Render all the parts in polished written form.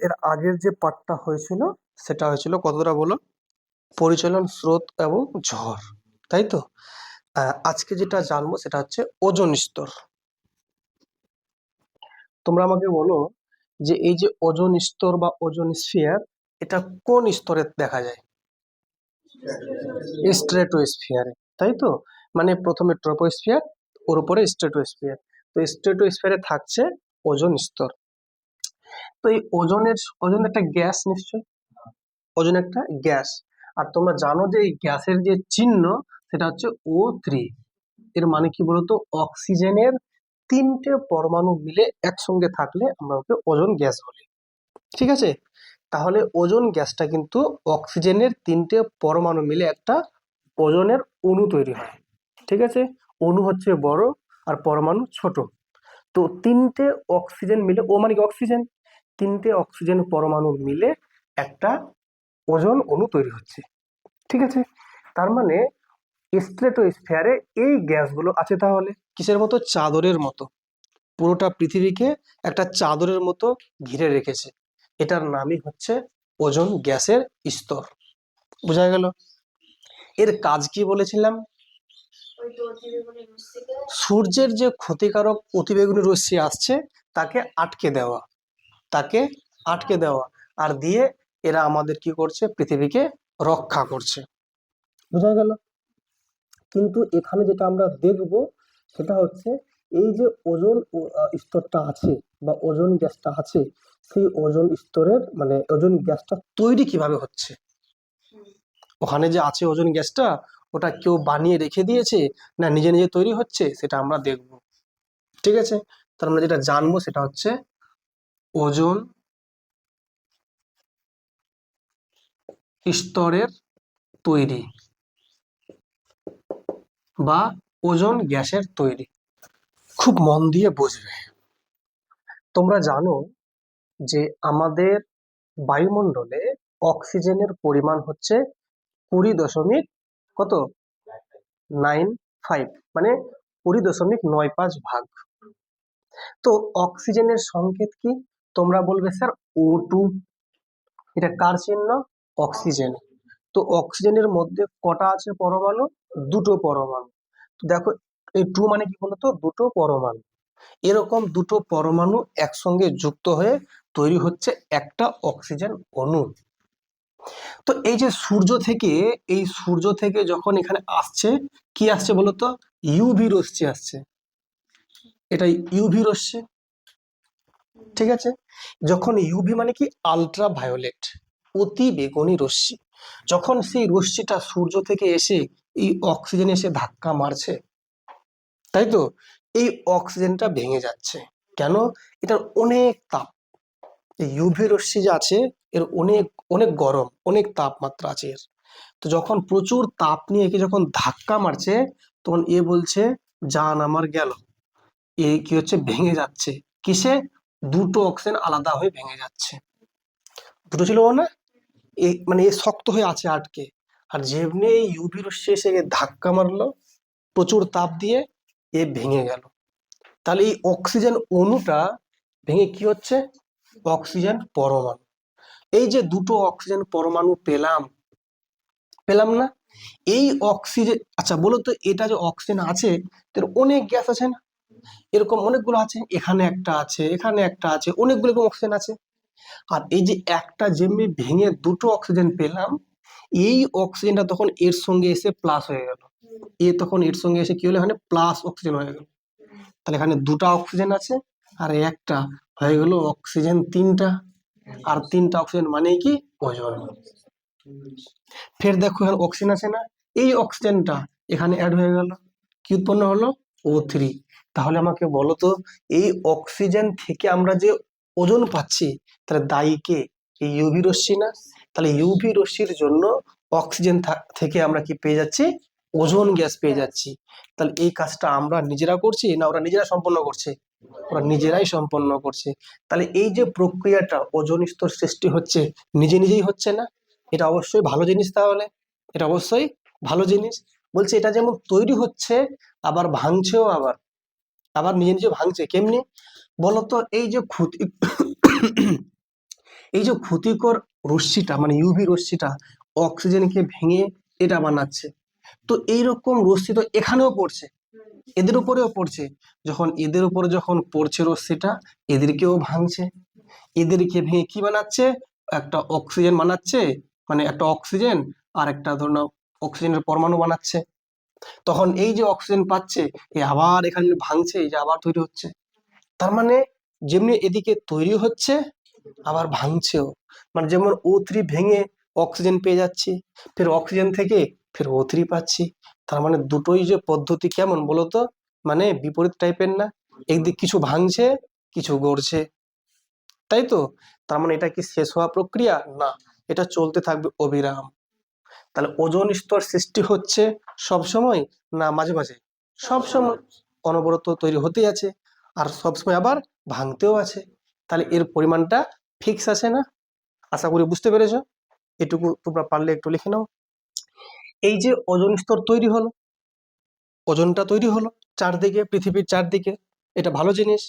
এর আগের যে পার্টটা হয়েছিল সেটা হয়েছিল কতটা বলো, পরিচলন, স্রোত এবং ঝড়, তাই তো। আজকে যেটা জানবো সেটা হচ্ছে ওজোন স্তর। তোমরা আমাকে বলো যে এই যে ওজোন স্তর বা ওজোন স্ফিয়ার, এটা কোন স্তরে দেখা যায়? স্ট্রেটোস্ফিয়ারে, তাই তো। মানে প্রথমে ট্রপোস্ফিয়ার, ওর উপরে স্ট্রেটোস্ফিয়ার। তো স্ট্রেটোস্ফিয়ারে থাকছে ওজোন স্তর। তো এই ওজোন একটা গ্যাস নিশ্চয়ই, ওজোন একটা গ্যাস। আর তোমরা জানো যে এই গ্যাসের যে চিহ্ন সেটা হচ্ছে O3। এর মানে কি বলতো, অক্সিজেনের 3টে পরমাণু মিলে একসঙ্গে থাকলে আমরা ওকে ওজোন গ্যাস বলি, ঠিক আছে। তাহলে ওজোন গ্যাসটা কিন্তু অক্সিজেনের 3টে পরমাণু মিলে একটা ওজোনের অণু তৈরি হয়, ঠিক আছে। অণু হচ্ছে বড় আর পরমাণু ছোট। তো 3টে অক্সিজেন মিলে, ও মানে কি অক্সিজেন, 3টে অক্সিজেন পরমাণু মিলে একটা ওজোন অণু তৈরি হচ্ছে, ঠিক আছে। তার মানে স্ট্রেটোস্ফিয়ারে এই গ্যাসগুলো আছে তাহলে কিসের মতো, চাদরের মতো। পুরোটা পৃথিবীকে একটা চাদরের মতো ঘিরে রেখেছে। এটার নামই হচ্ছে ওজোন গ্যাসের স্তর। বোঝা গেল? এর কাজ কি বলেছিলাম? সূর্যের যে ক্ষতিকারক অতিবেগুনি রশ্মি আসছে তাকে আটকে দেওয়া, তাকে আটকে দেওয়া আর দিয়ে এরা আমাদের কি করছে, পৃথিবীকে রক্ষা করছে। বোঝা গেল? কিন্তু এখানে যেটা আমরা দেখব সেটা হচ্ছে এই যে ওজোন স্তরটা আছে বা ওজোন গ্যাসটা আছে, সেই ওজোন স্তরের মানে ওজোন গ্যাসটা তৈরি কিভাবে হচ্ছে। ওখানে যে আছে ওজোন গ্যাসটা, ওটা কেউ বানিয়ে রেখে দিয়েছে না নিজে নিজে তৈরি হচ্ছে, সেটা আমরা দেখব, ঠিক আছে। তার আমরা যেটা জানবো সেটা হচ্ছে ওজোন স্তরের তৈরি বা ওজোন গ্যাসের তৈরি। খুব মন দিয়ে বুঝবে। তোমরা জানো যে আমাদের বায়ুমণ্ডলে অক্সিজেনের পরিমাণ হচ্ছে 20 দশমিক কত 95, মানে 20.95 ভাগ। তো অক্সিজেনের সংকেত কি? তোমরা বলবে স্যার O2। এটা কার চিহ্ন? অক্সিজেন। তো অক্সিজেনের মধ্যে কটা আছে পরমাণু? দুটো পরমাণু। তো দেখো, এই টু মানে কি বলতো, দুটো পরমাণু। এরকম দুটো পরমাণু একসঙ্গে যুক্ত হয়ে তৈরি হচ্ছে একটা অক্সিজেন অণু। তো এই যে সূর্য থেকে যখন এখানে আসছে, কি আসছে বলতো, ইউভি রশ্মি আসছে। এটা ইউভি রশ্মি, ঠিক আছে। যখন ইউভি মানে কি, আলট্রা ভায়োলেট, অতি বেগুনি রশ্মি। যখন সেই রশ্মিটা সূর্য থেকে এসে এই অক্সিজেন এসে ধাক্কা মারছে, তাই তো, এই অক্সিজেনটা ভেঙে যাচ্ছে। কেন? এটার অনেক তাপ, ইউভি রশ্মি যে আছে এর অনেক অনেক গরম, অনেক তাপমাত্রা আছে এর। তো যখন প্রচুর তাপ নিয়ে একে যখন ধাক্কা মারছে, তখন এ বলছে জান আমার গেল। এ কি হচ্ছে, ভেঙে যাচ্ছে। কিসে? দুটো অক্সিজেন আলাদা হয়ে ভেঙে যাচ্ছে। দুটো ছিল না, মানে এ শক্ত হয়ে আছে আটকে। আর যেমনি এই ইউভি রশ্মি এসে একে ধাক্কা মারলো প্রচুর তাপ দিয়ে, এ ভেঙে গেল। তাহলে এই অক্সিজেন অণুটা ভেঙে কি হচ্ছে, অক্সিজেন পরমাণু। এই যে দুটো অক্সিজেন পরমাণু পেলাম, পেলাম না? এই অক্সিজেন, আচ্ছা বলো তো, এটা যে অক্সিজেন আছে এর অনেক গ্যাস আছে না, এরকম অনেকগুলো আছে, এখানে একটা আছে, এখানে একটা আছে, অনেকগুলো এরকম অক্সিজেন আছে। আর এই যে একটা যেমনি ভেঙে দুটো অক্সিজেন পেলাম, এই অক্সিজেনটা তখন এর সঙ্গে এসে প্লাস হয়ে গেল। এ তখন এর সঙ্গে এসে কি হলো, এখানে প্লাস অক্সিজেন হয়ে গেল। তাহলে এখানে দুটো অক্সিজেন আছে আর একটা হয়ে গেল অক্সিজেন তিনটা। আর তিনটা অক্সিজেন মানে কি, ওজোন। ফের দেখো এখানে অক্সিজেন আছে না, এই অক্সিজেনটা এখানে অ্যাড হয়ে গেল, কি উৎপন্ন হলো, O3। তাহলে আমাকে বলো তো, এই অক্সিজেন থেকে আমরা যে ওজোন পাচ্ছি তাহলে দায়ী কে? এই ইউভি রশ্মি না? তাহলে ইউভি রশ্মির জন্য অক্সিজেন থেকে আমরা কি পেয়ে যাচ্ছি, ওজোন গ্যাস পেয়ে যাচ্ছি। তাহলে এই কাজটা আমরা নিজেরা করছি না ওরা নিজেরা সম্পন্ন করছে? ওরা নিজেরাই সম্পন্ন করছে। তাহলে এই যে প্রক্রিয়াটা ওজোন স্তর সৃষ্টি হচ্ছে, নিজে নিজেই হচ্ছে না? এটা অবশ্যই ভালো জিনিস। তাহলে এটা অবশ্যই ভালো জিনিস। বলছে এটা যেমন তৈরি হচ্ছে আবার ভাঙছেও, আবার আবার নিজে নিজে ভাঙছে। কেমনি বলতো, এই যে ক্ষতি এই যে ক্ষতিকর রশ্মিটা মানে ইউভি রশ্মিটা অক্সিজেনকে ভেঙে এটা বানাচ্ছে। তো এইরকম রশ্মি তো এখানেও পড়ছে, এদের উপরেও পড়ছে। যখন এদের উপরে যখন পড়ছে রশ্মিটা, এদেরকেও ভাঙছে, এদেরকে ভেঙে কি বানাচ্ছে, একটা অক্সিজেন বানাচ্ছে, মানে একটা অক্সিজেন আর একটা ধরুন অক্সিজেনের পরমাণু বানাচ্ছে। তখন এই যে অক্সিজেন পাচ্ছে, এ আবার এখানে ভাঙছে, এই যে আবার তৈরি হচ্ছে। তার মানে যেমনি এদিকে তৈরি হচ্ছে আবার ভাঙছেও। মানে যেমন O3 ভেঙে অক্সিজেন পেয়ে যাচ্ছি, ফের অক্সিজেন থেকে ফের O3 পাচ্ছি। তার মানে দুটোই যে পদ্ধতি কেমন বলতো, মানে বিপরীত টাইপের না? একদিক কিছু ভাঙছে, কিছু গড়ছে, তাই তো? তার মানে এটা কি শেষ হওয়া প্রক্রিয়া? না, এটা চলতে থাকবে অবিরাম। তাহলে ওজোন স্তর সৃষ্টি হচ্ছে সব সময় না মাঝে মাঝে? সব সময় অনবরত তৈরি হতেই আছে, আর সব সময় আবার ভাঙতেও আছে। তাহলে এর পরিমাণটা ফিক্স আছে না? আশা করি বুঝতে পেরেছো। এটুকু তোমরা পারলে একটু লিখে নাও। এই যে ওজোন স্তর তৈরি হলো, ওজোনটা তৈরি হলো চারদিকে, পৃথিবীর চারদিকে, এটা ভালো জিনিস।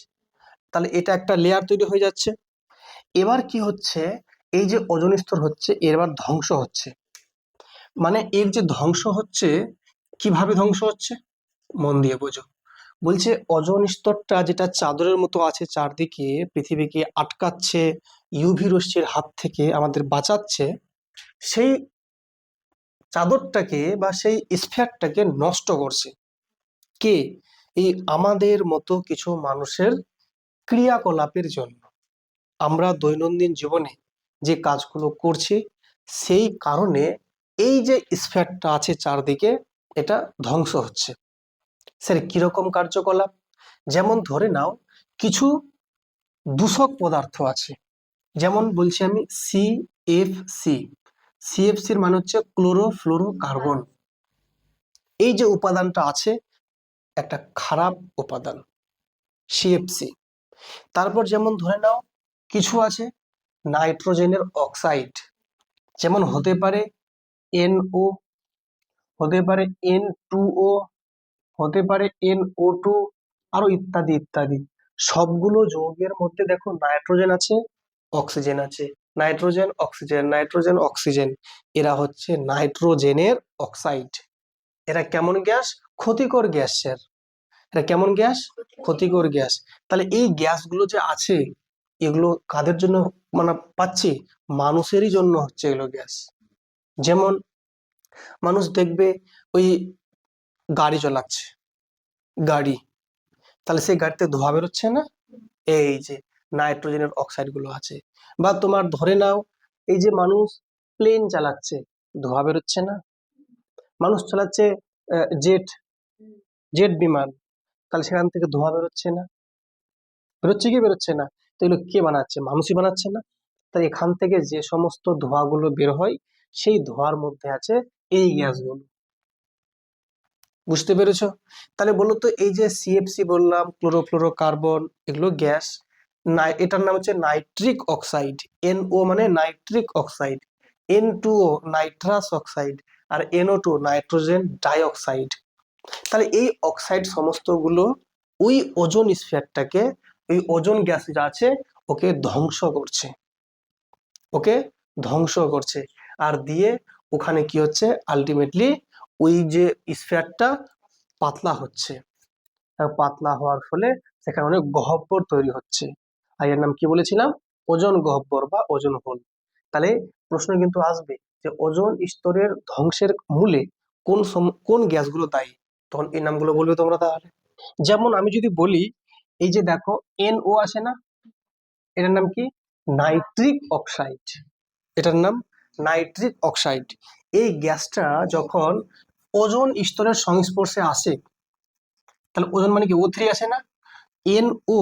তাহলে এটা একটা লেয়ার তৈরি হয়ে যাচ্ছে। এবার কি হচ্ছে, এই যে ওজোন স্তর হচ্ছে এবার ধ্বংস হচ্ছে। মানে এর যে ধ্বংস হচ্ছে, কিভাবে ধ্বংস হচ্ছে মন দিয়ে বোঝো। বলছে ওজোন স্তরটা যেটা চাদরের মতো আছে চারদিকে, পৃথিবীকে আটকাচ্ছে, ইউভি রশ্মির হাত থেকে আমাদের বাঁচাচ্ছে, সেই চাদরটাকে বা সেই স্ফিয়ারটাকে নষ্ট করছে কে? এই আমাদের মতো কিছু মানুষের ক্রিয়াকলাপের জন্য। আমরা দৈনন্দিন জীবনে যে কাজগুলো করছি সেই কারণে এই যে স্ফিয়ারটা আছে চারদিকে, এটা ধ্বংস হচ্ছে। স্যার কিরকম কার্যকলাপ? যেমন ধরে নাও কিছু দূষক পদার্থ আছে, যেমন বলছি আমি সিএফসি। সিএফসির মানে হচ্ছে ক্লোরোফ্লোরোকার্বন। এই যে উপাদানটা আছে একটা খারাপ উপাদান, সিএফসি। তারপর যেমন ধরে নাও কিছু আছে নাইট্রোজেনের অক্সাইড, যেমন হতে পারে NO, হতে পারে N2O, হতে পারে NO2, আরো ইত্যাদি ইত্যাদি। সবগুলো যৌগের মধ্যে দেখো নাইট্রোজেন আছে, অক্সিজেন আছে, নাইট্রোজেন অক্সিজেন, নাইট্রোজেন অক্সিজেন। এরা হচ্ছে নাইট্রোজেনের অক্সাইড। এরা কেমন গ্যাস? ক্ষতিকর গ্যাস স্যার। এটা কেমন গ্যাস? ক্ষতিকর গ্যাস। তাহলে এই গ্যাসগুলো যে আছে এগুলো কাদের জন্য মানে পাচ্ছি? মানুষেরই জন্য হচ্ছে এগুলো গ্যাস। যেমন মানুষ দেখবে ওই গাড়ি চালাচ্ছে, গাড়ি, তাহলে সেই গাড়িতে ধোঁয়া বেরোচ্ছে না? এই যে নাইট্রোজেনের অক্সাইড গুলো আছে। বা তোমার ধরে নাও এই যে মানুষ প্লেন চালাচ্ছে, ধোঁয়া বেরোচ্ছে না? মানুষ চালাচ্ছে জেট, জেট বিমান, তাহলে সেখান থেকে ধোঁয়া বেরোচ্ছে না? বেরোচ্ছে কি বেরোচ্ছে না? তো এগুলো কে বানাচ্ছে? মানুষই বানাচ্ছে না? তাই এখান থেকে যে সমস্ত ধোঁয়াগুলো বের হয় সেই ধোঁয়ার মধ্যে আছে এই গ্যাসগুলো। বুঝতে পেরেছো? তাহলে বলো তো এই যে সিএফসি বললাম, ক্লোরোফ্লোরোকার্বন, এগুলো গ্যাস। এটার নাম হচ্ছে নাইট্রিক অক্সাইড। NO মানে nitric oxide, N2O nitrous oxide, আর NO2 নাইট্রোজেন ডাইঅক্সাইড। তাহলে এই অক্সাইড সমস্তগুলো ওই ওজোন স্ফিয়ারটাকে, ওই ওজোন গ্যাস যা আছে ওকে ধ্বংস করছে, ওকে ধ্বংস করছে। আর দিয়ে ওখানে কি হচ্ছে আলটিমেটলি ওই যে স্ফিয়ারটা পাতলা হচ্ছে, আর পাতলা হওয়ার ফলে সেখানে অনেক গহ্বর তৈরি হচ্ছে। আর এর নাম কি বলেছিলাম? ওজোন গহ্বর বা ওজোন হোল। তাহলে প্রশ্ন কিন্তু আসবে যে ওজোন স্তরের ধ্বংসের মূলে কোন গ্যাসগুলো দায়ী, তখন এই নামগুলো বলবে তোমরা। তাহলে যেমন আমি যদি বলি এই যে দেখো NO আছে না, এটার নাম কি? Nitric oxide. এটার নাম নাইট্রিক অক্সাইড। এই গ্যাসটা যখন ওজোন স্তরের সংস্পর্শে আসে, তাহলে ওজোন মানে কি O3 আসে না? NO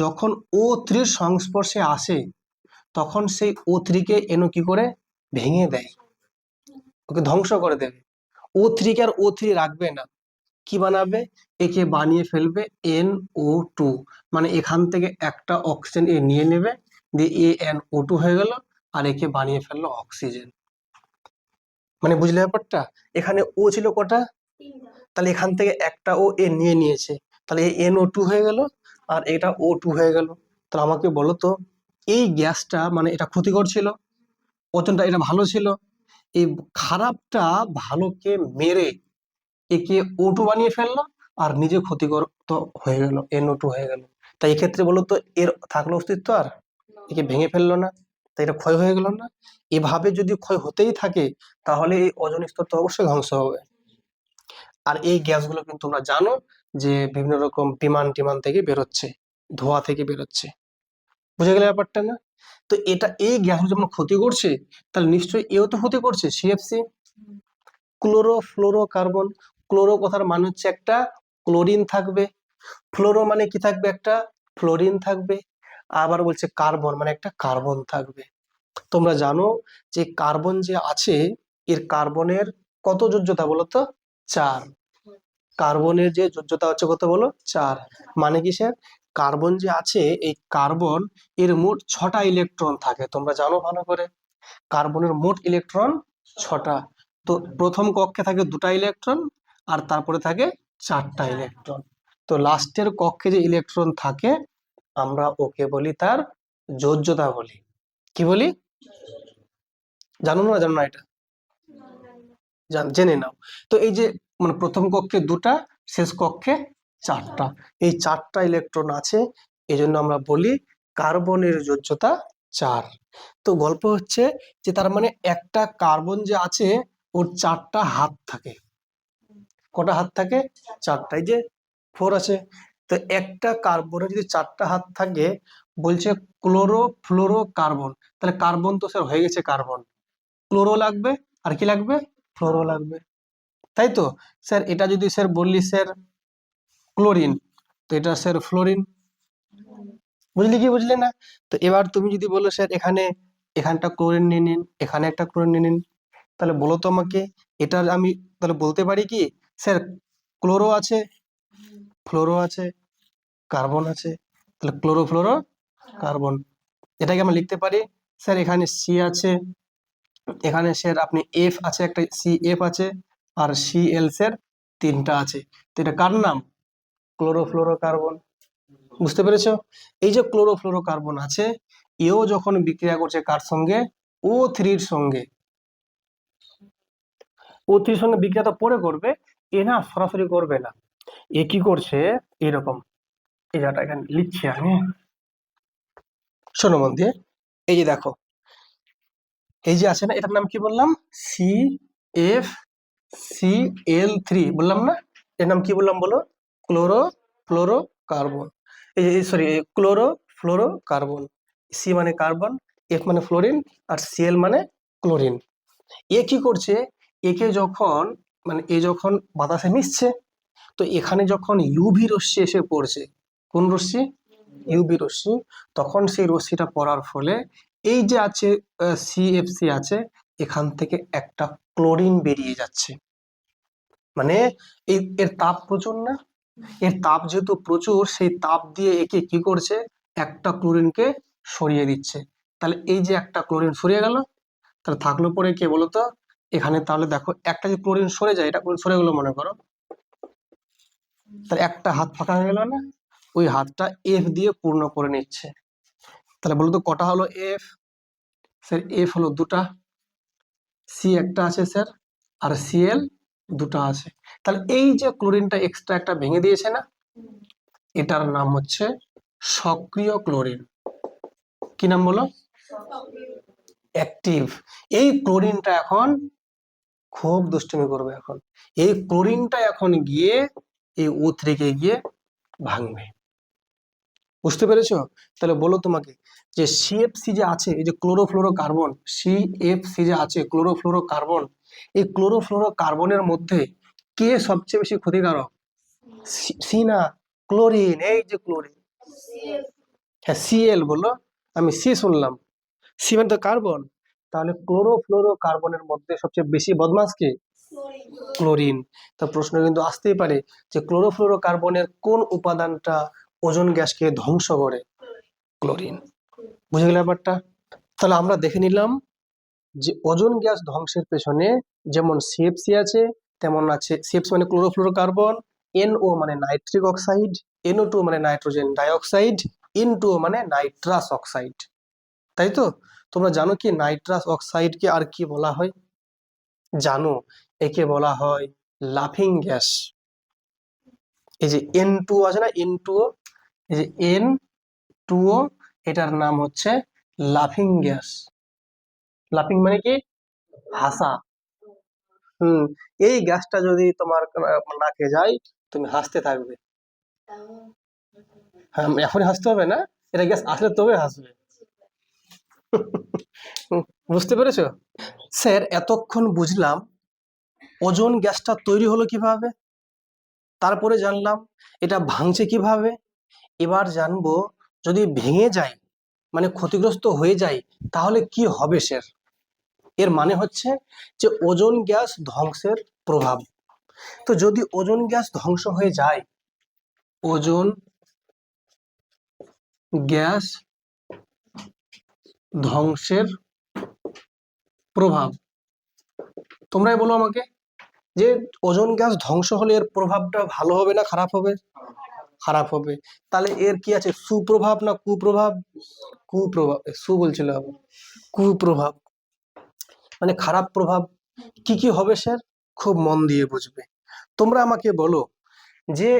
যখন O3 এর সংস্পর্শে আসে তখন সেই O3 কে NO কি করে ভেঙে দেয়, ওকে ধ্বংস করে দেবে। O3 কে আর O3 রাখবে না, কি বানাবে? একে বানিয়ে ফেলবে NO2। মানে এখান থেকে একটা অক্সিজেন এ নিয়ে নেবে, দিয়ে AnO2 হয়ে গেল, আর একে বানিয়ে ফেললো অক্সিজেন। মানে বুঝলে ব্যাপারটা? এখানে ও ছিল কটা? তাহলে এখান থেকে একটা ও এ নিয়ে নিয়েছে, তাহলে NO2 হয়ে গেল আর এটা O2 হয়ে গেল। তাহলে আমাকে বলো তো এই গ্যাসটা মানে এটা ক্ষতিকর ছিল, ওজনটা এটা ভালো ছিল, এই খারাপটা ভালোকে মেরে একে O2 বানিয়ে ফেললো, আর নিজে ক্ষতিকর তো হয়ে গেল, NO2 হয়ে গেল। তাই এক্ষেত্রে বলো তো এর থাকলো অস্তিত্ব আর? একে ভেঙে ফেললো না, তাই এটা ক্ষয় হয়ে গেল না? এভাবে যদি ক্ষয় হতেই থাকে তাহলে এই ওজোন স্তর তো অবশ্যই ধ্বংস হবে। আর এই গ্যাসগুলো কিন্তু তোমরা জানো যে বিভিন্ন রকম বিমান টিমান থেকে বেরোচ্ছে, ধোঁয়া থেকে বেরোচ্ছে। বুঝে গেলে ব্যাপারটা না? তো এটা এই গ্যাসগুলো যখন ক্ষতি করছে, তাহলে নিশ্চয়ই এও তো ক্ষতি করছে, CFC, chloro fluoro carbon. Chloro কথার মানে হচ্ছে একটা ক্লোরিন থাকবে, ফ্লোরো মানে কি থাকবে, একটা ফ্লোরিন থাকবে, আবার বলছে কার্বন মানে একটা কার্বন থাকবে। তোমরা জানো যে কার্বন যে আছে, এর কার্বনের কত যোজ্যতা বলো তো? 4। কার্বনের যে যোজ্যতা হচ্ছে কত বলো? 4। মানে কি স্যার, কার্বন যে আছে এই কার্বন এর মোট 6টা ইলেকট্রন থাকে, তোমরা জানো ভালো করে। কার্বনের মোট ইলেকট্রন 6টা। তো প্রথম কক্ষে থাকে 2টা ইলেকট্রন, আর তারপরে থাকে 4টা ইলেকট্রন। তো লাস্টের কক্ষে যে ইলেকট্রন থাকে আমরা ওকে বলি তার যোজ্যতা বলি। কি বলি? জানো না, জানো না এটা? জেনে নাও। তো এই যে মানে প্রথম কক্ষে 2টা, শেষ কক্ষে 4টা, এই 4টা ইলেকট্রন আছে, এই জন্য আমরা বলি কার্বনের যোজ্যতা 4। তো গল্প হচ্ছে যে তার মানে একটা কার্বন যে আছে ওর 4টা হাত থাকে। কটা হাত থাকে? 4টা। এই যে 4 আছে, তো একটা কার্বনের যদি 4টা হাত থাকে, বলছে ক্লোরো ফ্লোরো কার্বন, তাহলে কার্বন তো স্যার হয়ে গেছে কার্বন, ক্লোরো লাগবে, আর কি লাগবে? ফ্লোরো লাগবে, তাই তো? স্যার এটা যদি স্যার বললি স্যার ক্লোরিন, তো এটা স্যার ফ্লোরিন। বুঝলি কি বুঝলে না? তো এবার তুমি যদি বলো স্যার এখানে এখানটা ক্লোরিন নিয়ে নিন, এখানে একটা ক্লোরিন নিয়ে নিন, তাহলে বলো তো আমাকে, এটা আমি তাহলে বলতে পারি কি স্যার ক্লোরো আছে, ফ্লোরো আছে, কার্বন আছে, তাহলে ক্লোরো ফ্লোরো কার্বন। এটাকে আমরা লিখতে পারি স্যার এখানে সি আছে, এখানে স্যার আপনি এফ আছে, একটা CF আছে, আর Cl স্যার 3টা আছে। তো এটা কার নাম? ক্লোরোফ্লোরোকার্বন। বুঝতে পেরেছো? এই যে ক্লোরোফ্লোরোকার্বন আছে, এও যখন বিক্রিয়া করছে কার সঙ্গে? O3 সঙ্গে। O3 সঙ্গে বিক্রিয়া তো পরে করবে, এ না সরাসরি করবে না, এ কি করছে এরকম, এই জায়গাটা এখানে লিখছি আমি, শোনো মন দিয়ে। এই যে দেখো, এই যে আছে না, এটার নাম কি বললাম? CFCl3 বললাম না? এর নাম কি বললাম বলো? Chlorofluorocarbon. এই যে sorry, chlorofluorocarbon. C মানে কার্বন, এফ মানে ফ্লোরিন, আর Cl মানে ক্লোরিন। এ কি করছে, একে যখন মানে এ যখন বাতাসে মিশছে, তো এখানে যখন ইউভি রশ্মি এসে পড়ছে, কোন রশ্মি? ইউভি রশ্মি। তখন সেই রশ্মিটা পড়ার ফলে এই যে আছে CFC আছে, এখান থেকে একটা ক্লোরিন বেরিয়ে যাচ্ছে। মানে এর তাপ প্রচুর না, এর তাপ যেহেতু প্রচুর, সেই তাপ দিয়ে একে কি করছে, একটা ক্লোরিনকে সরিয়ে দিচ্ছে। তাহলে এই যে একটা ক্লোরিন সরিয়ে গেল, তাহলে থাকলো পরে কে বলতো এখানে? তাহলে দেখো একটা যে ক্লোরিন সরে যায়, এটা ক্লোরিন সরে গেলো মনে করো, তাহলে একটা হাত ফাঁকা হয়ে গেল না? ওই হাতটা এফ দিয়ে পূর্ণ করে নিচ্ছে। তাহলে বলতো কটা হলো এফ? স্যার এফ হলো 2টা, সি একটা আছে স্যার, আর Cl 2টা আছে। তাহলে এই যে ক্লোরিনটা এক্সট্রা একটা ভেঙে দিয়েছে না, এটার নাম হচ্ছে সক্রিয় ক্লোরিন। কি নাম বলো? অ্যাক্টিভ। এই ক্লোরিনটা এখন খুব দুষ্টুমি করবে, এখন এই ক্লোরিনটা এখন গিয়ে এই O3 কে গিয়ে ভাঙবে। বুঝতে পেরেছো? তাহলে বলো তোমাকে যে CFC যে আছে, এই যে ক্লোরোফ্লোরোকার্বন, CFC যে আছে ক্লোরোফ্লোরোকার্বন, এই ক্লোরোফ্লোরোকার্বনের মধ্যে কে সবচেয়ে বেশি ক্ষতিকারক? সি না, ক্লোরিন। এই যে ক্লোরিন, হ্যাঁ Cl বলো, আমি সি শুনলাম, সি মানে তো কার্বন। তাহলে ক্লোরোফ্লোরোকার্বনের মধ্যে সবচেয়ে বেশি বদমাস কে? ক্লোরিন। তা প্রশ্ন কিন্তু আসতেই পারে যে ক্লোরোফ্লোরোকার্বনের কোন উপাদানটা ওজোন গ্যাসকে ধ্বংস করে? ক্লোরিন। বুঝে গেলে ব্যাপারটা? তাহলে আমরা দেখে নিলাম যে ওজোন গ্যাস ধ্বংসের পেছনে যেমন CFC আছে, তেমন আছে CFC মানে ক্লোরোফ্লোরোকার্বন, NO মানে নাইট্রিক অক্সাইড, NO2 মানে নাইট্রোজেন ডাইঅক্সাইড, N2O মানে নাইট্রাস অক্সাইড। তাই তো? তোমরা জানো কি নাইট্রাস অক্সাইডকে আর কি বলা হয়? জানো, একে বলা হয় লাফিং গ্যাস। এই যে N2 আছে না, N2O, এই যে N2O, এটার নাম হচ্ছে লাফিং গ্যাস। লাফিং মানে কি? হাসা। হুম। এই গ্যাসটা যদি তোমার নাকে যায়, তুমি হাসতে থাকবে। হ্যাঁ, এখনই হাসতে হবে না, এটা গ্যাস আসলে তবে হাসবে। বুঝতে পেরেছো? স্যার এতক্ষণ বুঝলাম ওজোন গ্যাসটা তৈরি হলো কিভাবে, তারপরে জানলাম এটা ভাঙছে কিভাবে। এবার জানবো যদি ভেঙে যায়, মানে ক্ষতিগ্রস্ত হয়ে যায়, তাহলে কি হবে স্যার? এর মানে হচ্ছে যে ওজোন গ্যাস ধ্বংসের প্রভাব। তো যদি ওজোন গ্যাস ধ্বংস হয়ে যায়, ওজোন গ্যাস ধ্বংসের প্রভাব, তোমরাই বলো আমাকে যে ওজোন গ্যাস ধ্বংস হলে এর প্রভাবটা ভালো হবে না খারাপ হবে? খারাপ হবে। তাহলে এর কি আছে, সুপ্রভাব না কুপ্রভাব? কুপ্রভাব, সু বলছিল আবার। কুপ্রভাব মানে খারাপ প্রভাব। কি কি হবে স্যার? খুব মন দিয়ে বুঝবে। তোমরা আমাকে বলো যে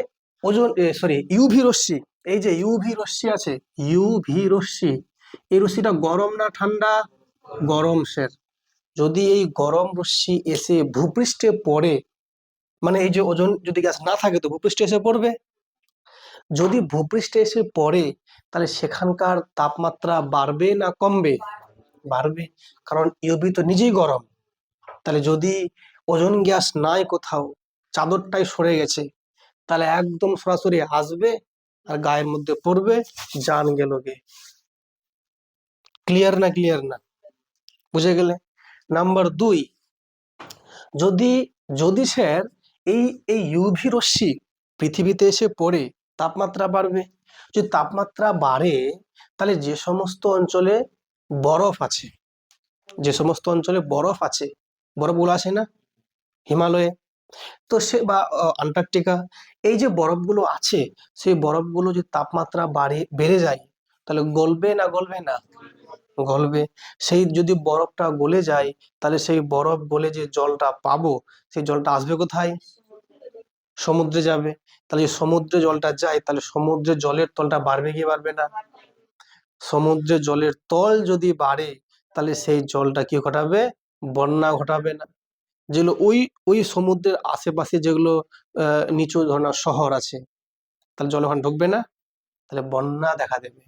ওজোন, সরি, ইউভি রশ্মি, এই যে ইউভি রশ্মি আছে, ইউভি রশ্মি, এই রশ্মিটা গরম না ঠান্ডা? গরম স্যার। যদি এই গরম রশ্মি এসে ভূপৃষ্ঠে পড়ে, মানে এই যে ওজোন যদি গ্যাস না থাকে তো ভূপৃষ্ঠে এসে পড়বে। যদি ভূপৃষ্ঠে এসে পড়ে, তাহলে সেখানকার তাপমাত্রা বাড়বে না কমবে? বাড়বে, কারণ ইউভি তো নিজেই গরম। তাহলে যদি ওজোন গ্যাস নাই কোথাও, চাদরটাই সরে গেছে, তাহলে একদম সরাসরি আসবে আর গায়ের মধ্যে পড়বে, জান গেল গে। ক্লিয়ার না? ক্লিয়ার না? বুঝে গেলে? নাম্বার 2, যদি যদি স্যার এই এই ইউভি রশ্মি পৃথিবীতে এসে পড়ে, তাপমাত্রা বাড়বে। যদি তাপমাত্রা বাড়ে, তাহলে যে সমস্ত অঞ্চলে বরফ আছে, যে সমস্ত অঞ্চলে বরফ আছে, বরফগুলো আছে না হিমালয়ে, তো সে বা আন্টার্কটিকা, এই যে বরফগুলো আছে, সেই বরফগুলো যদি তাপমাত্রা বেড়ে যায়, তাহলে গলবে না গলবে না? গলবে। সেই যদি বরফটা গলে যায়, তাহলে সেই বরফ গলে যে জলটা পাবো, সেই জলটা আসবে কোথায়? সমুদ্রে যাবে। তাহলে যদি সমুদ্রে জলটা যায়, তাহলে সমুদ্রের জলের তলটা বাড়বে কি বাড়বে না? সমুদ্রের জলের তল যদি বাড়ে, তাহলে সেই জলটা কি ঘটাবে? বন্যা ঘটাবে না? যেগুলো ওই ওই সমুদ্রের আশেপাশে যেগুলো নিচু ধরনের শহর আছে, তাহলে জল ওখানে ঢুকবে না, তাহলে বন্যা দেখা দেবে।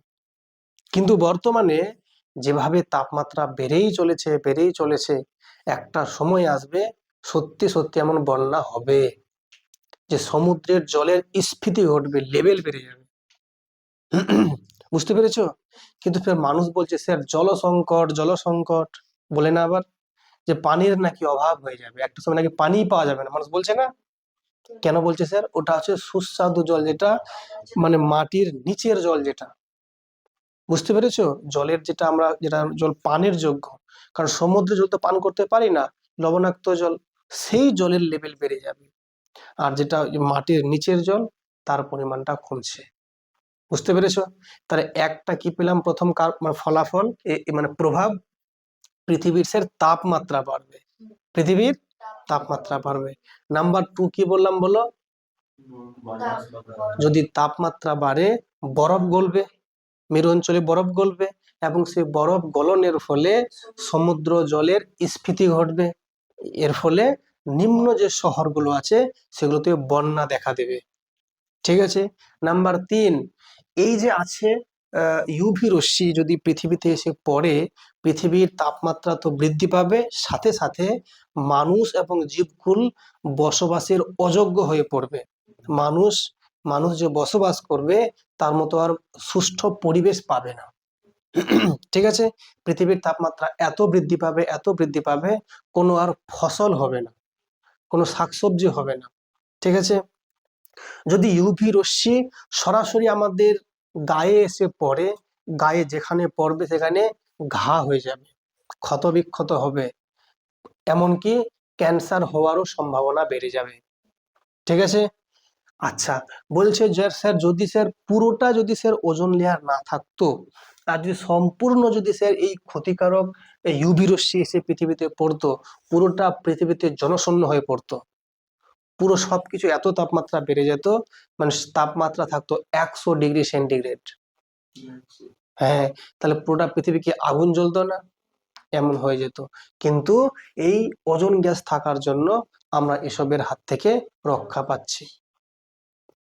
কিন্তু বর্তমানে যেভাবে তাপমাত্রা বেড়েই চলেছে, একটা সময় আসবে সত্যি সত্যি এমন বন্যা হবে যে সমুদ্রের জলের স্ফীতি ঘটবে, লেভেল বেড়ে যাবে। বুঝতে পেরেছো? কিন্তু ফের মানুষ বলছে স্যার জল সংকট, জল সংকট, বলে না আবার যে পানির নাকি অভাব হয়ে যাবে, একটা সময় নাকি পানি পাওয়া যাবে না, মানুষ বলছে না? কেন বলছে স্যার? ওটা হচ্ছে সুস্বাদু জল, যেটা মানে মাটির নিচের জল, যেটা, বুঝতে পেরেছো? জলের যেটা আমরা যেটা জল পানের যোগ্য, কারণ সমুদ্রের জল তো পান করতে পারি না, লবণাক্ত জল, সেই জলের লেভেল বেড়ে যাবে। আর যেটা মাটির নিচের জল, তার পরিমাণটা কমছে। বুঝতে পেরেছো? তাহলে একটা কি পেলাম প্রথম মানে ফলাফল, মানে প্রভাব, পৃথিবীর স্যার তাপমাত্রা বাড়বে, পৃথিবীর তাপমাত্রা বাড়বে। নাম্বার 2 কি বললাম বলো? যদি তাপমাত্রা বাড়ে, বরফ গলবে, মেরু অঞ্চলে বরফ গলবে, এবং সেই বরফ গলনের ফলে সমুদ্র জলের স্ফীতি ঘটবে। এর ফলে নিম্ন যে শহরগুলো আছে সেগুলোতে বন্যা দেখা দেবে। ঠিক আছে। নাম্বার 3, এই যে আছে ইউভি রশ্মি যদি পৃথিবীতে এসে পড়ে, পৃথিবীর তাপমাত্রা তো বৃদ্ধি পাবে, সাথে সাথে মানুষ এবং জীবকুল বসবাসের অযোগ্য হয়ে পড়বে। মানুষ মানুষ যে বসবাস করবে, তার মতো আর সুষ্ঠু পরিবেশ পাবে না। ঠিক আছে। পৃথিবীর তাপমাত্রা এত বৃদ্ধি পাবে, এত বৃদ্ধি পাবে, কোনো আর ফসল হবে না, কোনো শাকসবজি হবে না। ঠিক আছে। যদি ইউভি রশ্মি সরাসরি আমাদের গায়ে এসে পড়ে, গায়ে যেখানে পড়বে সেখানে ঘা হয়ে যাবে, ক্ষতবিক্ষত হবে, এমনকি ক্যান্সার হওয়ারও সম্ভাবনা বেড়ে যাবে। ঠিক আছে। আচ্ছা, বলছে যে স্যার যদি স্যার পুরোটা যদি স্যার ওজোন লেয়ার না থাকতো, আর যদি সম্পূর্ণ যদি স্যার এই ক্ষতিকারক ইউভি রশ্মি এসে পৃথিবীতে পড়তো, পুরোটা পৃথিবীতে জনশূন্য হয়ে পড়তো, পুরো সবকিছু এত তাপমাত্রা বেড়ে যেত, মানে তাপমাত্রা থাকতো 100 ডিগ্রি সেন্টিগ্রেড। হ্যাঁ, তাহলে পুরোটা পৃথিবী কি আগুন জ্বলতো না? এমন হয়ে যেত। কিন্তু এই ওজোন গ্যাস থাকার জন্য আমরা এসবের হাত থেকে রক্ষা পাচ্ছি।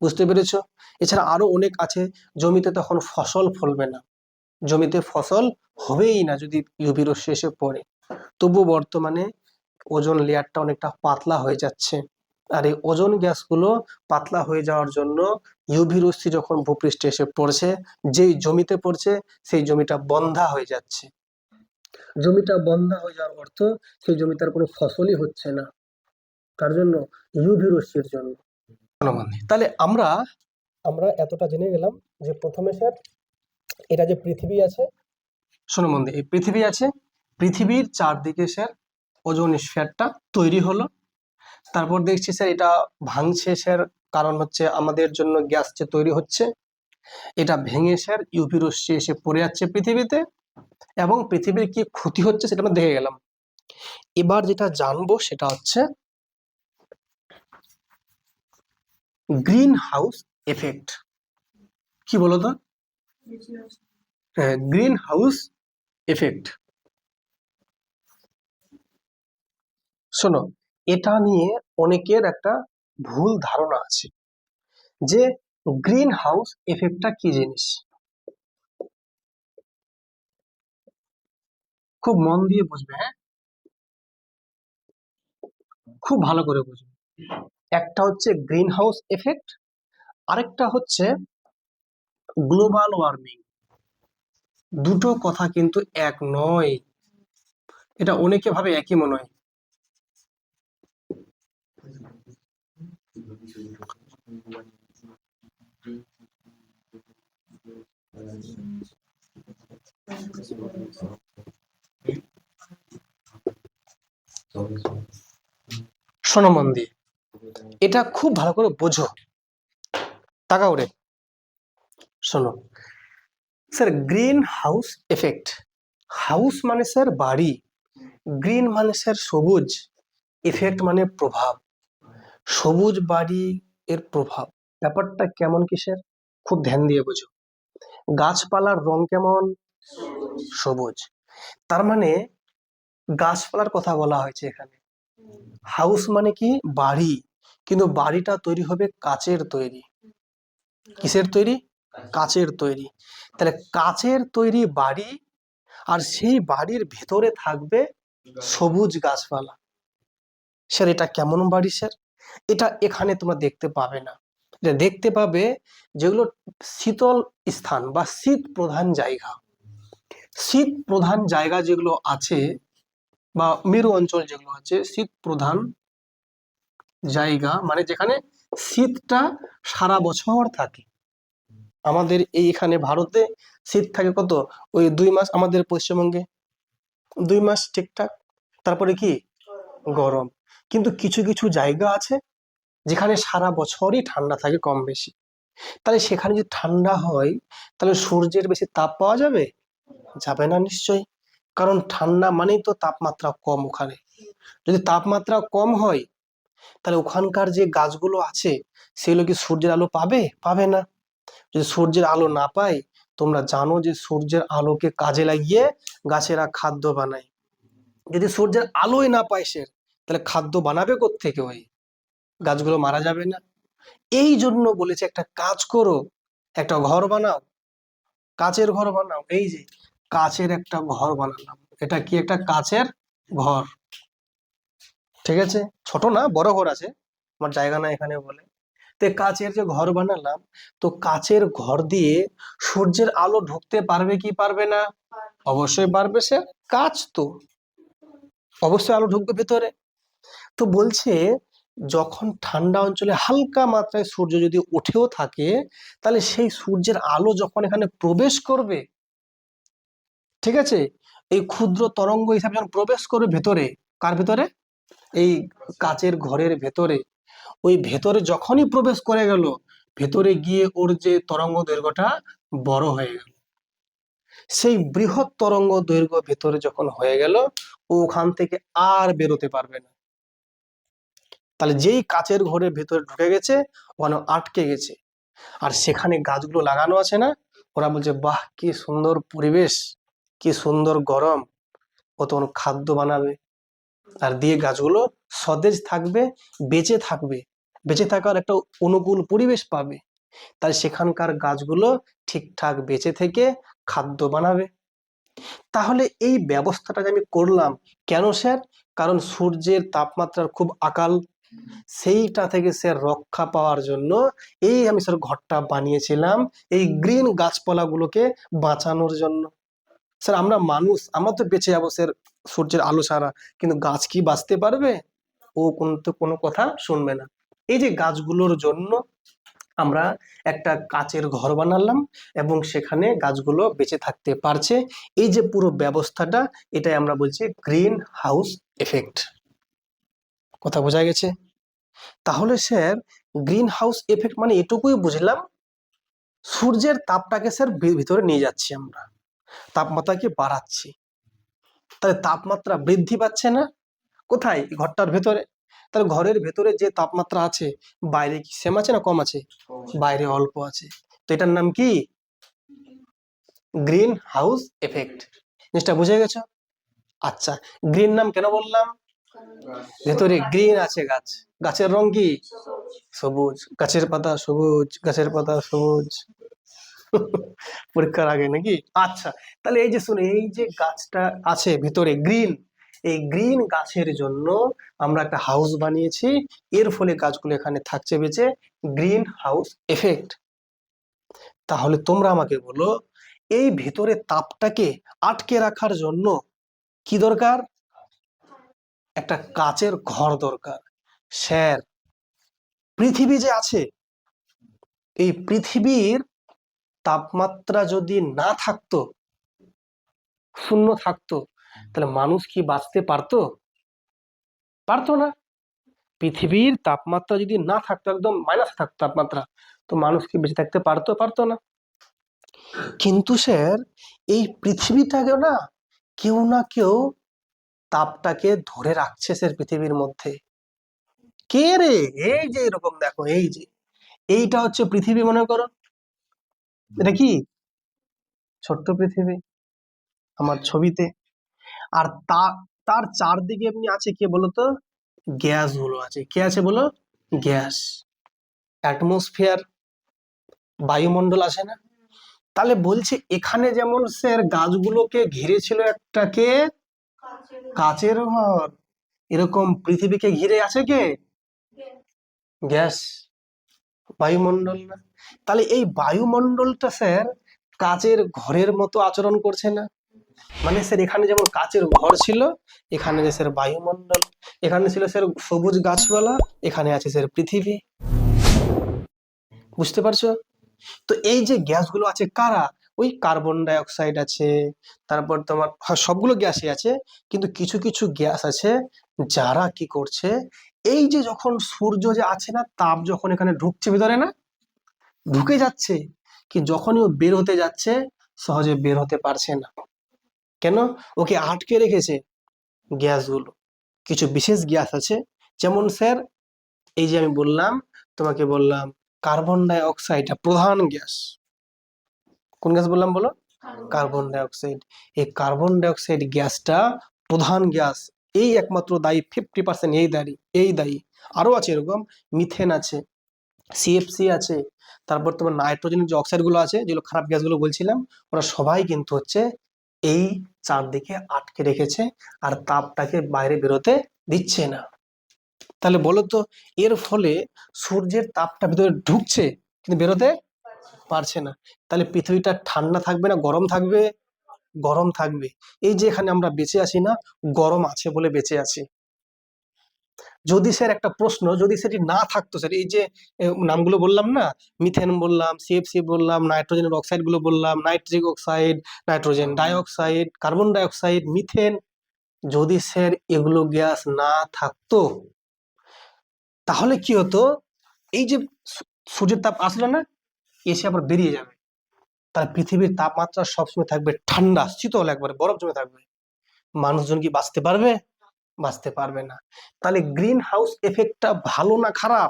বুঝতে পেরেছো? এছাড়া আরো অনেক আছে। জমিতে তখন ফসল ফলবে না, জমিতে ফসল হবেই না যদি ইউভি রশ্মি এসে পড়ে। তবু বর্তমানে ওজোন লেয়ারটা অনেকটা পাতলা হয়ে যাচ্ছে। আর এই ওজোন গ্যাসগুলো পাতলা হয়ে যাওয়ার জন্য ইউভি রশ্মি যখন ভূপৃষ্ঠে এসে পড়ছে, যেই জমিতে পড়ছে সেই জমিটা বন্ধা হয়ে যাচ্ছে। জমিটা বন্ধা হয়ে যাওয়ার অর্থ সেই জমিতে আর কোনো ফসলই হচ্ছে না। তার জন্য ইউভি রশ্মির জন্য। তাহলে আমরা আমরা এতটা জেনে গেলাম যে প্রথমে স্যার এটা যে পৃথিবী আছে, শোনো মন দিয়ে, এই পৃথিবী আছে, পৃথিবীর চারদিকে স্যার ওজোন স্ফিয়ারটা তৈরি হলো। তারপর দেখছি স্যার এটা ভাঙছে স্যার, কারণ হচ্ছে আমাদের জন্য গ্যাস যে তৈরি হচ্ছে, এটা ভেঙে স্যার ইউভি রশ্মি এসে পড়ে যাচ্ছে পৃথিবীতে, এবং পৃথিবীর কি ক্ষতি হচ্ছে সেটা আমরা দেখে গেলাম। এবার যেটা জানবো সেটা হচ্ছে গ্রিন হাউস এফেক্ট। কি বলতো? হ্যাঁ, গ্রিন হাউস এফেক্ট। শোনো, এটা নিয়ে অনেকের একটা ভুল ধারণা আছে যে গ্রিন হাউস এফেক্টটা কি জিনিস। খুব মন দিয়ে বুঝবে, হ্যাঁ, খুব ভালো করে বুঝবে। একটা হচ্ছে গ্রিন হাউস এফেক্ট, আরেকটা হচ্ছে গ্লোবাল ওয়ার্মিং। দুটো কথা কিন্তু এক নয়, এটা অনেকে ভাবে একই মনে হয়। শোনো মন দিয়ে, এটা খুব ভালো করে বোঝো, তাকাও রে। শোনো sir, green house effect, house মানে স্যার বাড়ি, গ্রিন মানে স্যার সবুজ, এফেক্ট মানে প্রভাব। সবুজ বাড়ি এর প্রভাব ব্যাপারটা কেমন কি স্যার, খুব ধ্যান দিয়ে বোঝো। গাছপালার রং কেমন? সবুজ। তার মানে গাছপালার কথা বলা হয়েছে এখানে। হাউস মানে কি? বাড়ি, কিন্তু বাড়িটা তৈরি হবে কাচের তৈরি। কিসের তৈরি? কাচের তৈরি। তাহলে কাচের তৈরি বাড়ি, আর সেই বাড়ির ভেতরে থাকবে সবুজ গাছপালা। স্যার এটা কেমন বাড়ি স্যার? এটা এখানে তোমরা দেখতে পাবে না। এটা দেখতে পাবে যেগুলো শীতল স্থান বা শীত প্রধান জায়গা। শীত প্রধান জায়গা যেগুলো আছে বা মেরু অঞ্চল যেগুলো আছে, শীত প্রধান জায়গা মানে যেখানে শীতটা সারা বছর থাকে। আমাদের এইখানে ভারতে শীত থাকে কত? ওই 2 মাস। আমাদের পশ্চিমবঙ্গে 2 মাস ঠিকঠাক, তারপরে কি গরম। কিন্তু কিছু কিছু জায়গা আছে যেখানে সারা বছরই ঠান্ডা থাকে কম বেশি। তাহলে সেখানে যদি ঠান্ডা হয়, তাহলে সূর্যের বেশি তাপ পাওয়া যাবে? যাবে না নিশ্চয়ই, কারণ ঠান্ডা মানেই তো তাপমাত্রা কম ওখানে। যদি তাপমাত্রা কম হয়, তাহলে ওখানকার যে গাছগুলো আছে সেগুলো কি সূর্যের আলো পাবে? পাবে না। যদি সূর্যের আলো না পায়, তোমরা জানো যে সূর্যের আলোকে কাজে লাগিয়ে গাছেরা খাদ্য বানায়। যদি সূর্যের আলোই না পায় সে, তাহলে খাদ্য বানাবে কোত্থেকে? ওই গাছগুলো মারা যাবে না? এই জন্য বলেছে একটা কাজ করো, একটা ঘর বানাও, কাচের ঘর বানাও। এই যে কাচের একটা ঘর বানালাম, এটা কি? একটা কাচের ঘর। ঠিক আছে, ছোট না, বড় ঘর আছে, আমার জায়গা না এখানে বলে। তো কাচের যে ঘর বানালাম, তো কাচের ঘর দিয়ে সূর্যের আলো ঢুকতে পারবে কি পারবে না? অবশ্যই পারবে, সে কাচ তো, অবশ্যই আলো ঢুকবে ভেতরে। তো বলছে যখন ঠান্ডা অঞ্চলে হালকা মাত্রায় সূর্য যদি উঠেও থাকে, তাহলে সেই সূর্যের আলো যখন এখানে প্রবেশ করবে, ঠিক আছে, এই ক্ষুদ্র তরঙ্গ হিসাবে যখন প্রবেশ করবে ভেতরে, কার ভেতরে? এই কাচের ঘরের ভেতরে। ওই ভেতরে যখনই প্রবেশ করে গেল, ভেতরে গিয়ে ওর যে তরঙ্গ দৈর্ঘ্যটা বড় হয়ে গেল। সেই বৃহৎ তরঙ্গ দৈর্ঘ্য ভেতরে যখন হয়ে গেল, ও ওখান থেকে আর বেরোতে পারবে না। তাহলে যেই কাচের ঘরের ভেতরে ঢুকে গেছে, ওখানে আটকে গেছে। আর সেখানে গাছগুলো লাগানো আছে না, ওরা বলছে বাহ কি সুন্দর পরিবেশ, কি সুন্দর গরম, ও তখন খাদ্য বানাবে আর দিয়ে গাছগুলো সতেজ থাকবে, বেঁচে থাকবে, বেঁচে থাকার একটা অনুকূল পরিবেশ পাবে। তাই সেখানকার গাছগুলো ঠিকঠাক বেঁচে থেকে খাদ্য বানাবে। তাহলে এই ব্যবস্থাটা যে আমি করলাম কেন স্যার? কারণ সূর্যের তাপমাত্রার খুব আকাল, সেইটা থেকে স্যার রক্ষা পাওয়ার জন্য এই আমি স্যার ঘরটা বানিয়েছিলাম, এই গ্রিন গাছপালাগুলোকে বাঁচানোর জন্য। স্যার আমরা মানুষ, আমরা তো বেঁচে যাবো স্যার সূর্যের আলো ছাড়া, কিন্তু গাছ কি বাঁচতে পারবে? ও কিন্তু কোনো কথা শুনবে না। এই যে গাছগুলোর জন্য আমরা একটা কাচের ঘর বানালাম এবং সেখানে গাছগুলো বেঁচে থাকতে পারছে। এই যে পুরো ব্যবস্থাটা, এটাই আমরা বলছি গ্রিন হাউস এফেক্ট। কথা বোঝা গেছে? তাহলে স্যার গ্রিন হাউস এফেক্ট মানে এটুকুই বুঝলাম, সূর্যের তাপটাকে স্যার ভিতরে নিয়ে যাচ্ছি আমরা, তাপমাত্রাকে বাড়াচ্ছি। তাহলে তাপমাত্রা বৃদ্ধি পাচ্ছে না কোথায়? ঘরটার ভেতরে। তাহলে ঘরের ভেতরে যে তাপমাত্রা আছে, বাইরে কি সেম আছে না কম আছে? বাইরে অল্প আছে। তো এটার নাম কি? Green house effect. জিনিসটা বুঝে গেছো? আচ্ছা, গ্রিন নাম কেন বললাম? ভেতরে গ্রিন আছে, গাছ, গাছের রং কি? সবুজ, গাছের পাতা সবুজ, গাছের পাতা সবুজ। পরীক্ষার আগে নাকি? আচ্ছা, তাহলে এই যে শুনে, এই যে গাছটা আছে ভিতরে গ্রিন, এই গ্রিন গাছের জন্য আমরা একটা হাউস বানিয়েছি, এর ফলে গাছগুলো এখানে থাকছে বেঁচে, গ্রিন হাউস এফেক্ট। তাহলে তোমরা আমাকে বলো, এই ভিতরে তাপটাকে আটকে রাখার জন্য কি দরকার? একটা কাচের ঘর দরকার। স্যার পৃথিবী যে আছে, এই পৃথিবীর তাপমাত্রা যদি না থাকতো, শূন্য থাকতো, তাহলে মানুষ কি বাঁচতে পারতো? পারতো না। পৃথিবীর তাপমাত্রা যদি না থাকতো, একদম মাইনাস থাকতো তাপমাত্রা, তো মানুষ কি বেঁচে থাকতে পারতো? পারতো না। কিন্তু স্যার এই পৃথিবীটাকে না কেউ তাপটাকে ধরে রাখছে স্যার পৃথিবীর মধ্যে। কে রে? এই যে এরকম দেখো, এই যে এইটা হচ্ছে পৃথিবী মনে করো। এটা কি? ছোট্ট পৃথিবী আমার ছবিতে। আর তার চারদিকে এমনি আছে কে বলতো? গ্যাস গুলো আছে। কে আছে বলো? গ্যাস, অ্যাটমসফিয়ার, বায়ুমণ্ডল আছে না? তাহলে বলছে এখানে যেমন স্যার গাছগুলোকে ঘিরেছিল একটা কে? কাচের ঘর। এরকম পৃথিবীকে ঘিরে আছে কে? গ্যাস, বায়ুমণ্ডল না? তাহলে এই বায়ুমণ্ডলটা স্যার কাচের ঘরের মতো আচরণ করছে না? মানে স্যার এখানে যেমন কাচের ঘর ছিল, এখানে যে স্যার বায়ুমণ্ডল, এখানে ছিল স্যার সবুজ গাছপালা, এখানে আছে স্যার পৃথিবী। বুঝতে পারছো? তো এই যে গ্যাসগুলো আছে কারা? ওই কার্বন ডাই অক্সাইড আছে, তারপর তোমার সবগুলো গ্যাসই আছে, কিন্তু কিছু কিছু গ্যাস আছে যারা কি করছে, এই যে যখন সূর্য যে আছে না, তাপ যখন এখানে ঢুকছে ভিতরে না, ঢুকে যাচ্ছে, কি যখনই ও বের হতে যাচ্ছে, সহজে বের হতে পারছে না। কেন? ওকে আটকে রেখেছে গ্যাসগুলো। কিছু বিশেষ গ্যাস আছে, যেমন স্যার এই যে আমি বললাম, তোমাকে বললাম কার্বন ডাই অক্সাইড প্রধান গ্যাস। কোন গ্যাস বললাম বলো? Carbon die oxide. এই কার্বন ডাই অক্সাইড গ্যাসটা প্রধান গ্যাস, এই একমাত্র দায়ী, 50% এই দায়ী। আরো আছে এরকম, মিথেন আছে, সিএফসি আছে, তারপর তোমার নাইট্রোজেনের যে অক্সাইড গুলো আছে, যেগুলো খারাপ গ্যাসগুলো বলছিলাম, ওরা সবাই কিন্তু হচ্ছে এই চারদিকে আটকে রেখেছে আর তাপটাকে বাইরে বেরোতে দিচ্ছে না। তাহলে বলো তো, এর ফলে সূর্যের তাপটা ভিতরে ঢুকছে কিন্তু বেরোতে পারছে না। তাহলে পৃথিবীটা ঠান্ডা থাকবে না গরম থাকবে? গরম থাকবে। এই যে এখানে আমরা বেঁচে আছি না, গরম আছে বলে বেঁচে আছি। যদি স্যার একটা প্রশ্ন, যদি সেটি না থাকতো স্যার, এই যে নামগুলো বললাম না, মিথেন বললাম, সিএফসি বললাম, নাইট্রোজেনের অক্সাইড গুলো বললাম, nitric oxide, nitrogen dioxide, carbon dioxide, methane, যদি স্যার এগুলো গ্যাস না থাকতো, তাহলে কি হতো? এই যে সূর্যের তাপ আসলো না, এসে আবার বেরিয়ে যাবে, তাহলে পৃথিবীর তাপমাত্রা সবসময় থাকবে ঠান্ডা, শীতল, একবারে বরফ জমে থাকবে। মানুষজন কি বাঁচতে পারবে? বাঁচতে পারবে না। তাহলে গ্রিন হাউস এফেক্টটা ভালো না খারাপ?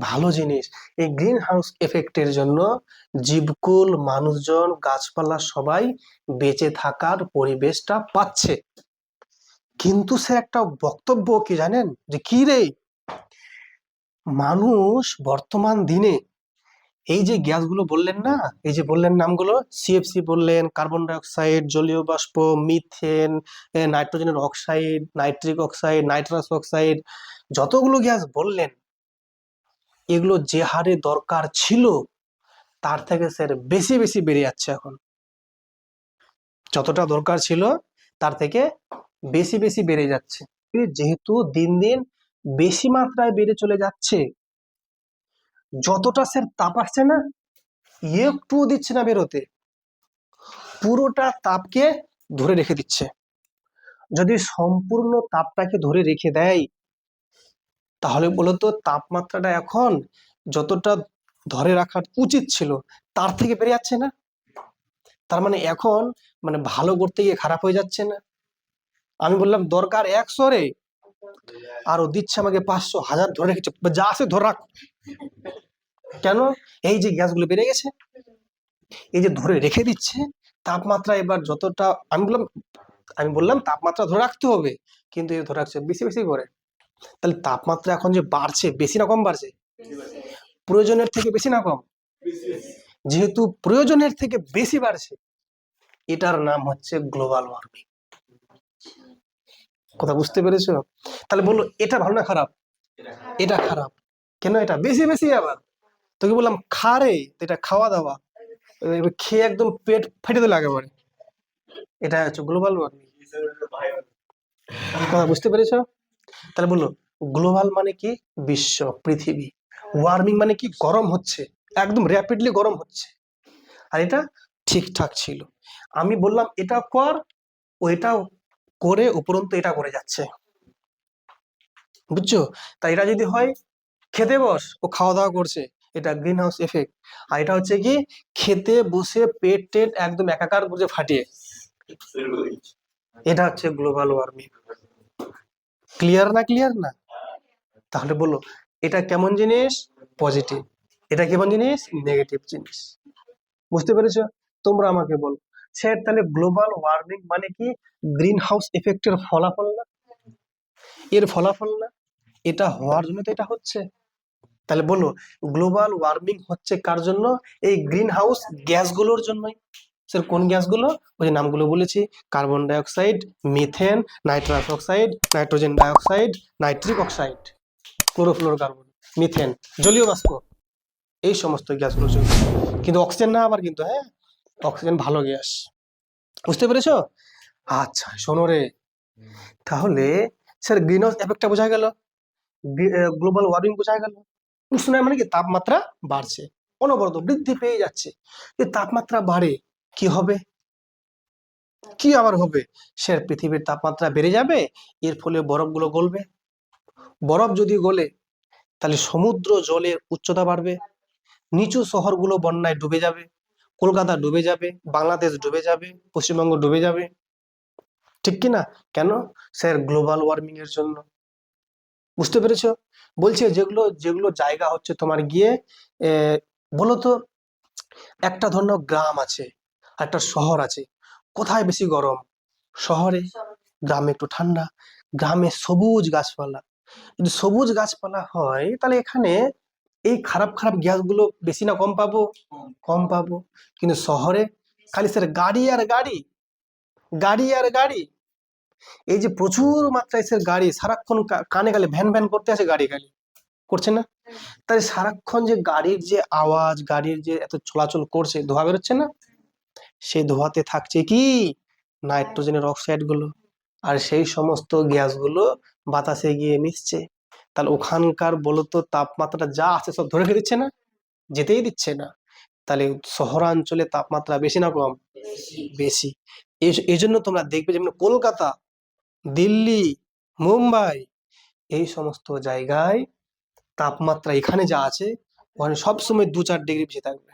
ভালো জিনিস। এই গ্রিন হাউস এফেক্টের জন্য জীবকুল, মানুষজন, গাছপালা সবাই বেঁচে থাকার পরিবেশটা পাচ্ছে। কিন্তু সে একটা বক্তব্য কি জানেন, যে কি রে, মানুষ বর্তমান দিনে এই যে গ্যাসগুলো বললেন না, এই যে বললেন নামগুলো, সিএফসি বললেন, কার্বন ডাই অক্সাইড, জলীয় বাষ্প, মিথেন, নাইট্রোজেনের oxide, nitric oxide, nitrous oxide, যতগুলো গ্যাস বললেন, এগুলো যে হারে দরকার ছিল তার থেকে স্যার বেশি বেশি বেড়ে যাচ্ছে এখন। যতটা দরকার ছিল তার থেকে বেশি বেশি বেড়ে যাচ্ছে। যেহেতু দিন দিন বেশি মাত্রায় বেড়ে চলে যাচ্ছে, যতটা স্যার তাপ আসছে না, একটুও দিচ্ছে না বেরোতে, পুরোটা তাপকে ধরে রেখে দিচ্ছে। যদি সম্পূর্ণ তাপটাকে ধরে রেখে দেয়, তাহলে বলতো তাপমাত্রাটা এখন যতটা ধরে রাখার উচিত ছিল তার থেকে বেড়ে যাচ্ছে না? তার মানে এখন মানে ভালো করতে গিয়ে খারাপ হয়ে যাচ্ছে না? আমি বললাম দরকার 100 রে, আর ও দিচ্ছে আমাকে 500, 1000 ধরে রেখেছে, যা আছে ধরে রাখ। কেন? এই যে গ্যাসগুলো বেড়ে গেছে, এই যে ধরে রেখে দিচ্ছে তাপমাত্রা। এবার যতটা আমি বললাম তাপমাত্রা ধরে রাখতে হবে, কিন্তু এ ধরে রাখছে বেশি বেশি করে। তাহলে তাপমাত্রা এখন যে বাড়ছে, বেশি না কম বাড়ছে? প্রয়োজনের থেকে বেশি না কম? যেহেতু প্রয়োজনের থেকে বেশি বাড়ছে, এটার নাম হচ্ছে গ্লোবাল ওয়ার্মিং। কথা বুঝতে পেরেছো? তাহলে বললো এটা ভালো না খারাপ? এটা খারাপ। কেন? এটা বেশি বেশি। আবার তোকে বললাম খা রে, এটা খাওয়া দাওয়া, খেয়ে একদম পেট ফেটে দিল একেবারে। এটা হচ্ছে গ্লোবাল ওয়ার্মিং। কথা বুঝতে পেরেছো? তাহলে বললো গ্লোবাল মানে কি? বিশ্ব, পৃথিবী। ওয়ার্মিং মানে কি? গরম হচ্ছে, একদম র্যাপিডলি গরম হচ্ছে। আর এটা ঠিকঠাক ছিল। আমি বললাম এটা কর, ওইটাও করে উপরন্তু এটা করে যাচ্ছে। বুঝছো? তাই এটা যদি হয় খেতে বস, ও খাওয়া দাওয়া করছে, এটা গ্রিন হাউস এফেক্ট। আর এটা হচ্ছে কি খেতে বসে পেট টেট একদম একাকার করে ফাটিয়ে, এটা হচ্ছে গ্লোবাল ওয়ার্মিং। ক্লিয়ার না? ক্লিয়ার না? তাহলে বলো এটা কেমন জিনিস? পজিটিভ। এটা কেমন জিনিস? নেগেটিভ জিনিস। বুঝতে পেরেছো? তোমরা আমাকে বলো স্যার, তাহলে গ্লোবাল ওয়ার্মিং মানে কি? গ্রিন হাউস এফেক্টের ফলাফল না? এর ফলাফল না? এটা হওয়ার জন্য তো এটা হচ্ছে। তাহলে বলো গ্লোবাল ওয়ার্মিং হচ্ছে কার জন্য? এই গ্রিন হাউস গ্যাসগুলোর জন্যই। স্যার কোন গ্যাসগুলো? ওই যে নামগুলো বলেছি, carbon dioxide, methane, nitrous oxide, nitrogen dioxide, nitric oxide, chlorofluorocarbon, methane, জলীয় বাষ্প, এই সমস্ত গ্যাসগুলোর জন্য। কিন্তু অক্সিজেন না আবার, কিন্তু হ্যাঁ, অক্সিজেন ভালো গ্যাস। বুঝতে পেরেছো? আচ্ছা শোনো রে, তাহলে স্যার গ্রিন হাউস এফেক্টটা বোঝা গেল, গ্লোবাল ওয়ার্মিং বোঝা গেল। উষ্ণায়ন মানে কি? তাপমাত্রা বাড়ছে, অনবরত বৃদ্ধি পেয়ে যাচ্ছে। যদি তাপমাত্রা বাড়ে কি হবে? কি আবার হবে? সে পৃথিবীর তাপমাত্রা বেড়ে যাবে, এর ফলে বরফগুলো গলবে। বরফ যদি গলে তাহলে সমুদ্র জলের উচ্চতা বাড়বে, নিচু শহরগুলো বন্যায় ডুবে যাবে, কলকাতা ডুবে যাবে, বাংলাদেশ ডুবে যাবে, পশ্চিমবঙ্গ ডুবে যাবে। ঠিক কি না? কেন? স্যার গ্লোবাল ওয়ার্মিং এর জন্য। বুঝতে পেরেছো? বলছে যেগুলো যেগুলো জায়গা হচ্ছে তোমার গিয়ে বলতো, একটা ধরনের গ্রাম আছে, একটা শহর আছে, কোথায় বেশি গরম? শহরে। গ্রামে একটু ঠান্ডা। গ্রামে সবুজ গাছপালা। যদি সবুজ গাছপালা হয় তাহলে এখানে এই খারাপ খারাপ গ্যাসগুলো বেশি না কম পাবো? কম পাবো। কিন্তু শহরে খালি স্যার গাড়ি আর গাড়ি, গাড়ি আর গাড়ি। এই যে প্রচুর মাত্রায় স্যার গাড়ি, সারাক্ষণ কানে গালে ভ্যান ভ্যান করতে আছে গাড়ি, গাড়ি করছে না? তাই সারাক্ষণ যে গাড়ির যে আওয়াজ, গাড়ির যে এত চলাচল করছে, ধোঁয়া বেরোচ্ছে না? সেই ধোঁয়াতে থাকছে কি? নাইট্রোজেনের অক্সাইড গুলো। আর সেই সমস্ত গ্যাসগুলো বাতাসে গিয়ে মিশছে। তাহলে ওখানকার বলতো তাপমাত্রা যা আছে সব ধরে রেখে দিচ্ছে না? যেতেই দিচ্ছে না। তাহলে শহরাঞ্চলে তাপমাত্রা বেশি না কম? বেশি। এই জন্য তোমরা দেখবে যেমন কলকাতা, দিল্লি, মুম্বাই, এই সমস্ত জায়গায় তাপমাত্রা এখানে যা আছে ওখানে সবসময় 2-4 ডিগ্রি বেশি থাকবে।